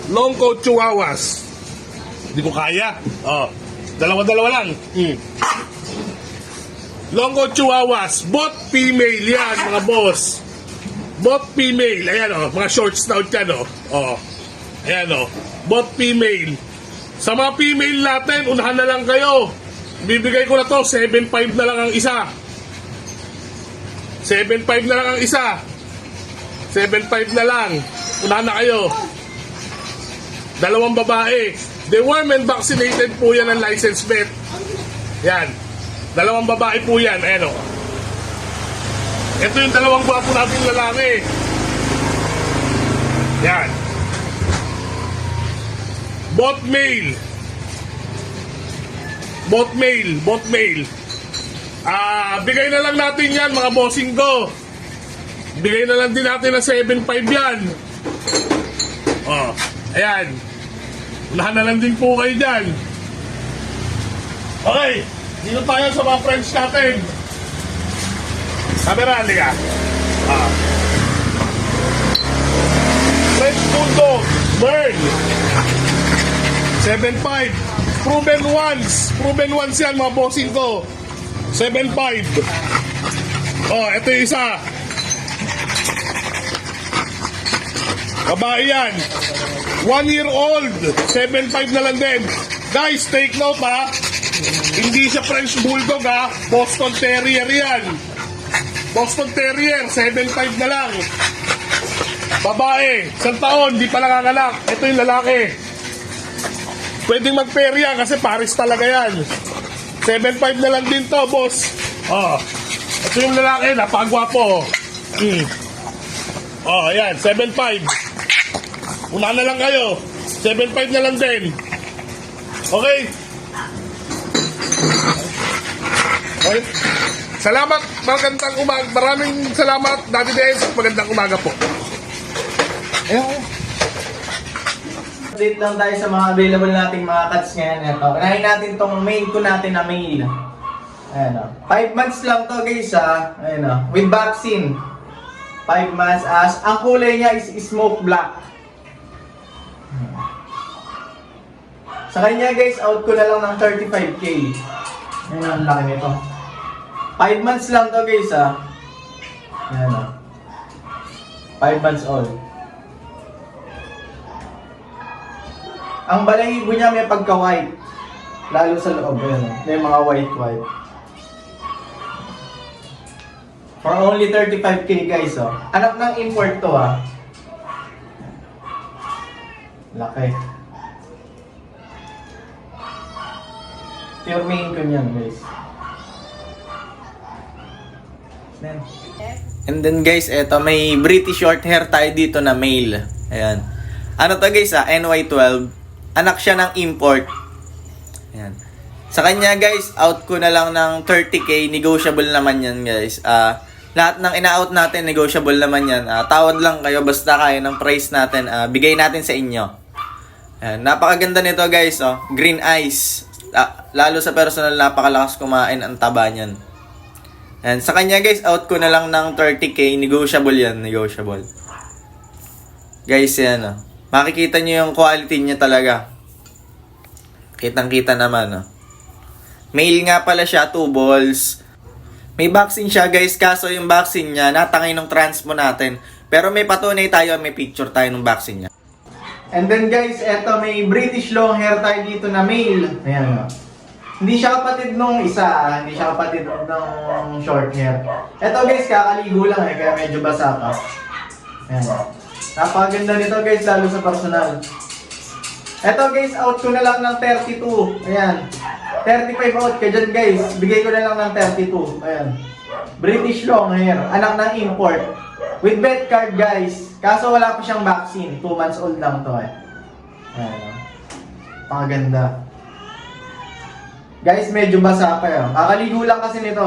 long coat chihuahuas. Hindi ko kaya. Oh, dalawa-dalawa lang. Long coat chihuahuas, both female yan, mga boss. Both female. Ayan oh, mga short snout yan oh. Oh. Ayan oh, both female. Sa mga female natin, unahan na lang kayo. Bibigay ko na to, 7.5 na lang ang isa. 7.5 na lang ang isa. 7.5 na lang. Unahan na kayo. Dalawang babae. Deworm and vaccinated po yan ang license vet. Yan. Dalawang babae po yan. Ayan o. Ito yung dalawang gwapo nating lalaki. Yan. Both male. Both male. Both male. Bigay na lang natin yan mga bossing ko. Bigay na lang din natin na 7.5 yan. Oh, ayan. Unahan na lang din po kayo dyan. Okay, dito tayo sa mga friends natin. Camera, halika. French Bulldog, Burn. 7.5. Proven ones. Proven ones yan mga bossing ko. 7.5. Oh, ito yung isa. Babae yan. 1 year old. 7.5 na lang din. Guys, take note ha. Hindi siya French Bulldog ha. Boston Terrier yan. Boston Terrier. 7.5 na lang. Babae. 1 taon. Di pa nanganganak. Ito yung lalaki. Pwedeng mag-pair yan kasi Paris talaga yan. 7.5 na lang din to, boss. Oh. Ito yung lalaki. Napakagwapo. Oh, ayan. 7.5. Una na lang kayo. 7.5 na lang din. Okay? Okay? Salamat. Magandang umaga. Maraming salamat, Daddy Dez. Magandang umaga po. Update lang tayo sa mga available nating mga cats ngayon. Ito. Unahin natin tong main ko natin na male. Ayan o. 5 months lang to guys ha. Ayan o. With vaccine. 5 months as. Ang kulay niya is smoke black. Sa kanya guys, out ko na lang ng 35k. Ayan ang laki nito. 5 months lang to guys ha. Ayan o. 5 months old. Ang balahibo niya may pagka-white. Lalo sa loob. Ayan o. May mga white-white. For only 35k guys oh. Anak ng import to ah. Laki. Pure main ko niyan guys. And then guys, eto may British short hair tayo dito na male. Ayan. Ano to guys ah, NY12. Anak siya ng import. Ayan. Sa kanya guys, out ko na lang ng 30k. Negotiable naman yan guys. Lahat ng ina-out natin, negotiable naman yan. Tawad lang kayo basta kaya ng price natin. Bigay natin sa inyo. Ayan. Napakaganda nito guys. Oh. Green eyes. Lalo sa personal, napakalakas kumain ang taba niyan. Ayan. Sa kanya guys, out ko na lang ng 30k. Negotiable yan. Negotiable. Guys, yan oh. Makikita nyo yung quality niya talaga. Kitang-kita naman, no? Male nga pala siya, 2 balls. May vaccine siya, guys, kaso yung vaccine niya, natangay ng transmo natin. Pero may patunay tayo, may picture tayo ng vaccine niya. And then, guys, eto may British long hair tayo dito na male. Ayan, no? Hindi siya kapatid nung isa, hindi siya kapatid ng short hair. Eto, guys, kakaligo lang kaya medyo basa pa. Ayan, no? Napakaganda nito guys, lalo sa personal. Eto guys, out ko na lang ng 32. Ayan. 35 out ka dyan guys. Bigay ko na lang ng 32. Ayan. British long hair. Anak ng import. With vet card guys. Kaso wala pa siyang vaccine. 2 months old lang to eh. Ayan. Napakaganda. Guys, medyo basa pa yun. Kakaligo lang kasi nito.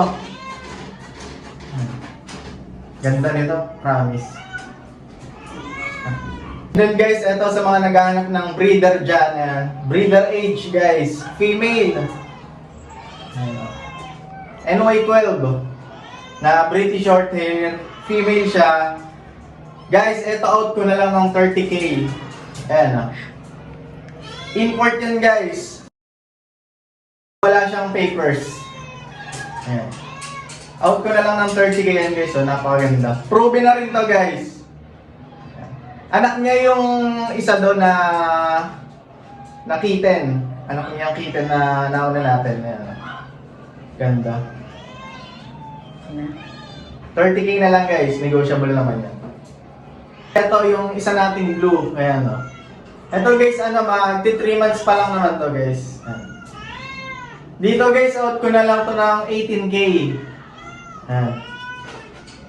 Ganda nito. Promise. Then guys, ito sa mga naghahanap ng breeder dyan, ayan. Breeder age guys, female. NY12 na British short hair, female siya. Guys, ito out ko na lang ng 30k. Ayan Import yan guys. Wala siyang papers. Ayan. Out ko na lang ng 30k yan guys. So, napakaganda. Proven na rin to guys. Anak niya yung isa doon na kitten. Anak niya yung kitten na nauna natin. Ayan. Ganda. 30k na lang guys. Negotiable naman yan. Ito yung isa nating blue. Ayan o. Ito guys, magti 3 months pa lang naman to guys. Ayan. Dito guys, out ko na lang to ng 18k. Ayan.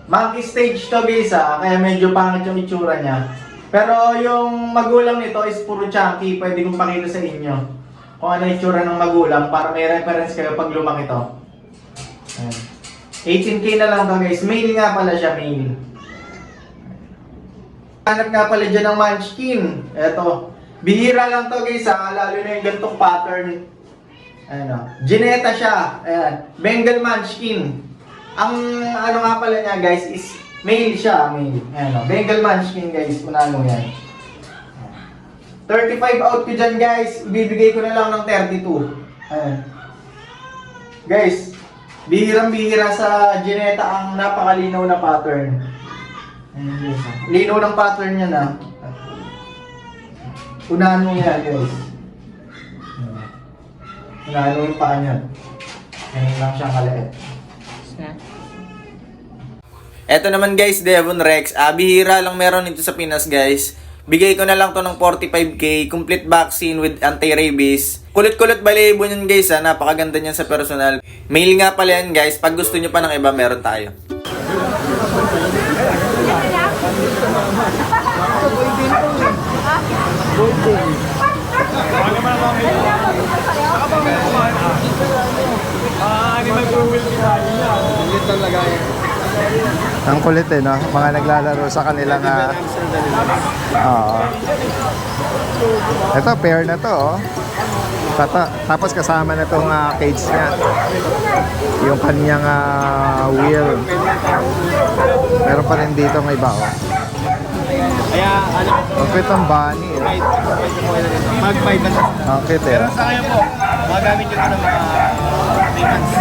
Monkey stage to guys kaya medyo pangit yung itsura niya. Pero yung magulang nito is puro chunky. Pwede kong pakita sa inyo kung ano yung itsura ng magulang para may reference kayo pag lumaki to. Ayan. 18k na lang to guys. Male nga pala siya, male. Hanap nga pala dyan ng munchkin. Eto. Bihira lang to guys lalo na yung gantong pattern. Gineta siya. Ayan. Bengal munchkin. Ang nga pala niya guys is male siya, male. Ayan, Bengal munchkin guys, unahan mo yan. 35 out ko dyan guys, ibibigay ko na lang ng 32. Ayan. Guys, bihirang-bihira sa Gineta ang napakalinaw na pattern. Ayan guys. Linaw ng pattern niya na. Unahan mo yan guys. Unahan mo yung paa niya. Ayan lang siyang kaliit. Eto naman guys, Devon Rex. Bihira lang meron ito sa Pinas guys. Bigay ko na lang to ng 45k. Complete vaccine with anti-rabies. Kulit-kulit balayibo yan guys napakaganda niyan sa personal. Mail nga pala yan guys. Pag gusto nyo pa ng iba, meron tayo. Ang kulit no? Mga naglalaro sa kanilang ito, pair na to tapos kasama na tong cage niya. Yung kanyang wheel. Meron pa rin dito ng iba Kaya ang cute ang bunny mag-5 months. ang cute Pero sa kanya po, magamit nyo na mga 3 months.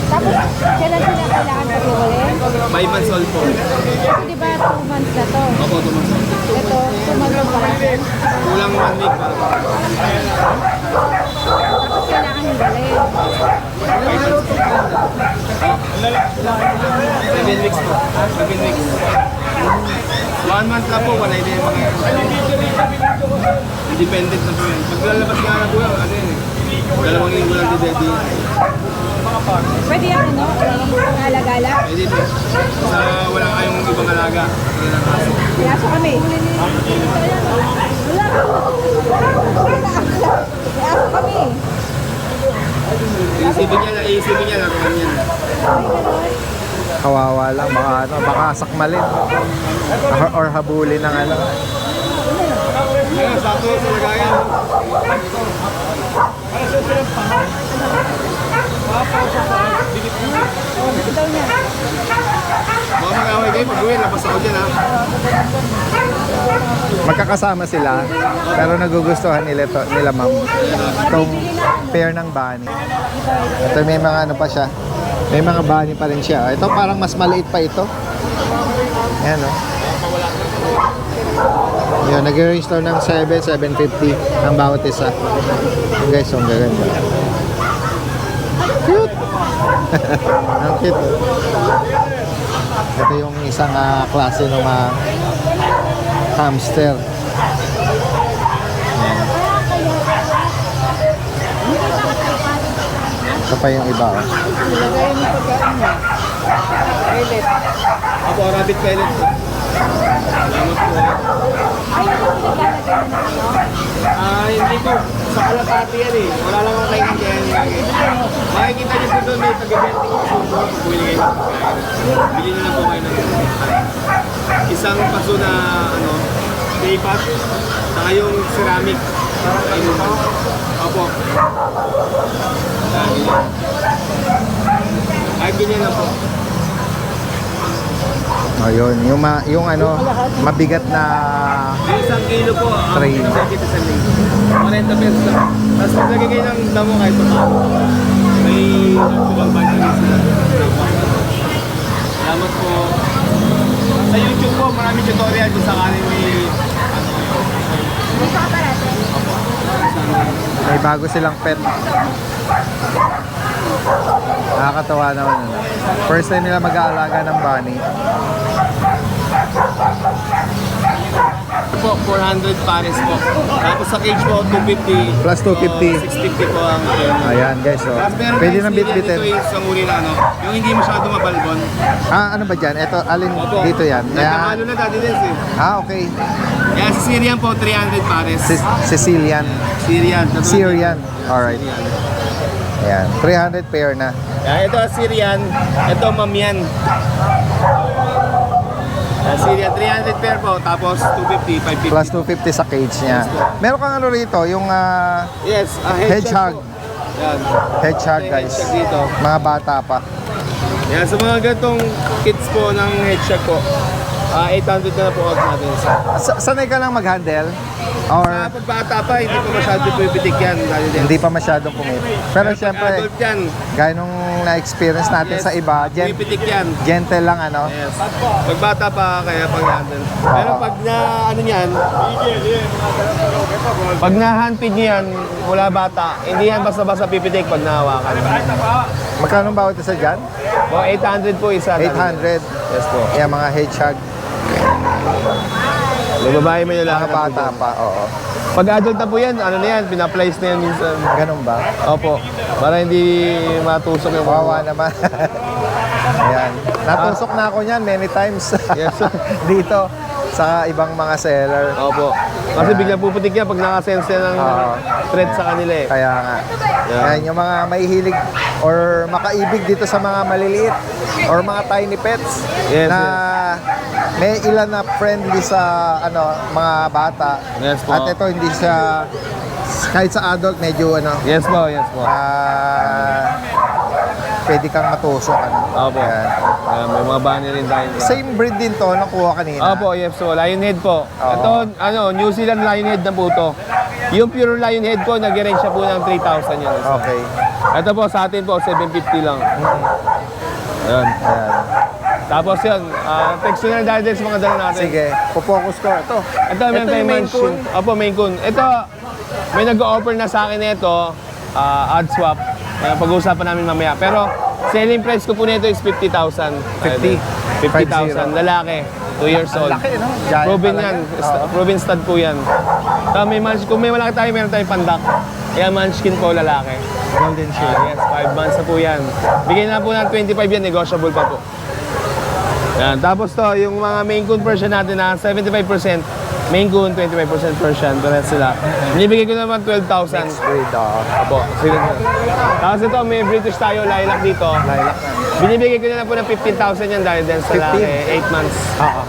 Tapos, kailan sila kailangan pag-uwi? 5 months old po. Di ba 2 months na to? Opo, 2 months old. Ito, 2 months pa rin. Kulang 1 week pa. Tapos kailangan hiwalay. 7 weeks po. 7 weeks. 1 month na po, wala din mga independent na po yan. Pag lalabas nga na po yan, 2 linggo lang di-daddy. Pwede yan alagala? Pwede po. Sa walang kayong ibang alaga. Piyaso kami. Piyaso kami. Iisipin niya lang kung yan. kawawa lang baka sakmalin or habulin ng Ayun, sakto sa lagayan. Mga mag-away kayo, pag-uwi, labas ako dyan ha. magkakasama sila pero nagugustuhan nila ma'am itong pair ng bunny. Ito may mga pa siya, may mga bunny pa rin siya. Ito parang mas maliit pa ito. Ayan Yun, nag-range daw ng 750 ang bawat isa. Guys, ang gaganda. Cute! Ang cute. Ito yung isang klase ng hamster. Ayan. Ito pa yung iba. Ako, rabbit pellet. Salamat po. Hindi po. Sa kalapati yan eh. Wala lang akong kainin dyan. Makikita niyo po doon may taga-bente ko. Pag bumili kayo ng pagkain. Bili nyo lang po kayo ng isang paso na day pot. Saka yung ceramic. Opo. Ay, ganyan na po. Ayun, yung ano, mabigat na Yung 1 kilo po, Train. sa kita sa link. 40 pesos lang. Tapos maglagay kayo ng damo kahit pa paano. May actual vitamins na. Salamat po. Sa YouTube po, maraming tutorial kung sakaling may may bago silang pet. Nakakatawa naman. First time nila mag-aalaga ng bunny. po, 400 pares po. Tapos sa cage po, 250. Plus 250. 650 po ang Ayan guys, so Tapos meron pwede tayong nang Syrian, bit-bitin. Ito yung isang uri na ano, yung hindi masyado mabalbon. Ano ba dyan? Ito, alin Opo. dito yan? Nagkakalo na dati din eh. Okay. Kaya sa Syrian po, 300 pares. Sicilian. Syrian. Syrian. Alright. Ayan. 300 pair na. Ito Syrian, ito Mamian. Syrian, 300 pair po, tapos 250, 550. Plus 250 sa cage niya. Meron kang ano rito, yung Yes, hedgehog. po. Yan. Hedgehog guys. Hedgehog dito. Mga bata pa. Yan, sa mga ganitong kits po ng hedgehog po, 800 na po out natin. Sanay ka lang mag-handle? Or Sa pagbata pa, hindi pa masyado pumipitik yan. hindi pa masyadong pumipit? Pero syempre, Adult yan, gaya nung na-experience natin sa iba, pumipitik yan. gentle lang ano. Yes. Pagbata pa, kaya pang-handle. Pero pag na, ano yan, pag na-handpid nyo yan, mula bata, hindi yan basta-basta pipitik pag nahawakan. Magkano bawat isa dyan? O, 800 po isa. 800. Yes po. Yan, mga hedgehog. Lumabahay mo yung Mga lahat. bata pa, oo. Pag adult na po yan, ano na yan, pina-plies na yan minsan. Ganun ba? Opo. Para hindi matusok yung Kawawa naman. Ayan. Natusok na ako niyan many times. Yes. Dito sa ibang mga seller. Opo. Kasi biglang puputik yan pag nakasense yan ng Oo. threat sa kanila eh. Kaya nga. Yeah. Yan, yung mga mahihilig or makaibig dito sa mga maliliit or mga tiny pets Yes, na may ilan na friendly sa ano mga bata. Yes po. At ito hindi siya kahit sa adult medyo ano Yes po, yes po. pwede kang matusok ano. Opo. Yan. May mga bunny rin tayo. Same breed din to nakuha kanina. Opo, yes po. Lionhead po. Oo. Ito, ano, New Zealand Lionhead na po to. Yung pure Lionhead ko, nag-range siya po ng 3,000 yun. Okay. Ito po, sa atin po, 750 lang. Ayan. Ayan. Tapos yun, text nyo na dahil din sa mga dala natin. Sige, po-focus ko ito. Ito, meron Ito tayong yung Maine Manchun. Opo, Maine Coon. Ito, may nag-offer na sa akin nito, ad swap. Pag-uusapan namin mamaya. Pero, selling price ko po nito is 50,000. 50,000. Lalaki. 2 years old. Laki, no? Giant Proven talaga. yan. Oo. Proven stud po yan. May kung may malaki tayo, meron tayong pandak. Kaya munchkin po lalaki. Golden shade. Yes, 5 months na po yan. Bigyan na po ng 25 yan, negotiable pa po. Yan. Tapos to, yung mga Maine Coon Persian natin na 75% Maine Coon, 25% Persian, pares sila. Binibigay ko naman 12,000. Breed, Opo, sige na. Tapos ito, may British tayo, lilac dito. Lilac na. Binibigay ko na lang po ng 15,000 yan dahil din sa 15? laki, 8 months.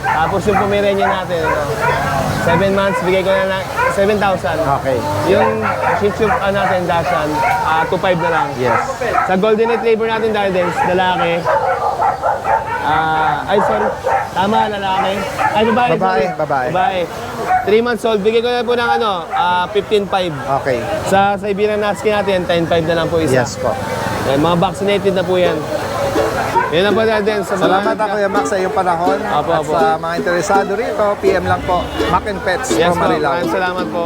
Tapos yung Pomeranian natin, 7 months, bigay ko na lang 7,000. Okay. Yung Shih Tzu natin, Dashan, 2,500 na lang. Yes. Sa Golden Retriever natin, dahil din, lalaki. Sorry. Tama, lalaki. Ay, babae. Babae, sorry. babae. Babae. 3 months old, bigay ko na po ng 15,500. Okay. Sa Siberian Husky natin, 10,500 na lang po isa. Yes po. Yan, mga vaccinated na po yan. Yan ang po natin sa mga... Salamat ako Kuya Max sa iyong panahon. Apo, At apo. sa mga interesado rito, PM lang po. Mac and Pets Yes from po, Marilao. maraming salamat po.